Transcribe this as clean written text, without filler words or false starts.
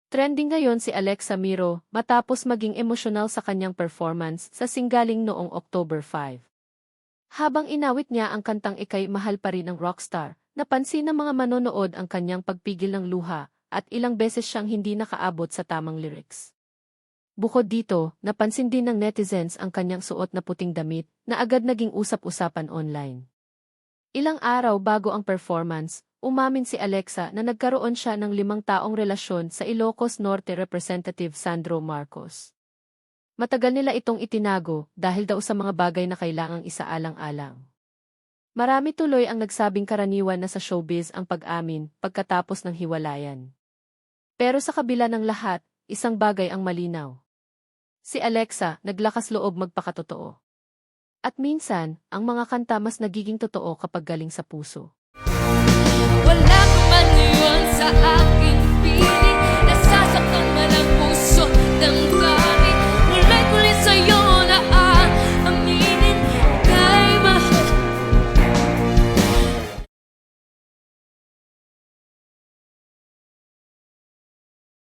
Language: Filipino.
Trending ngayon si Alexa Miro matapos maging emosyonal sa kanyang performance sa singgaling noong October 5. Habang inawit niya ang kantang Ika'y Mahal Pa Rin ng rockstar, napansin ng mga manonood ang kanyang pagpigil ng luha at ilang beses siyang hindi nakaabot sa tamang lyrics. Bukod dito, napansin din ng netizens ang kanyang suot na puting damit na agad naging usap-usapan online. Ilang araw bago ang performance, umamin si Alexa na nagkaroon siya ng 5 taong relasyon sa Ilocos Norte Representative Sandro Marcos. Matagal nila itong itinago dahil daw sa mga bagay na kailangang isaalang-alang. Marami tuloy ang nagsabing karaniwan na sa showbiz ang pag-amin pagkatapos ng hiwalayan. Pero sa kabila ng lahat, isang bagay ang malinaw. Si Alexa naglakas loob magpakatotoo. At minsan, ang mga kanta mas nagiging totoo kapag galing sa puso. Wala ka man yun sa aking piling.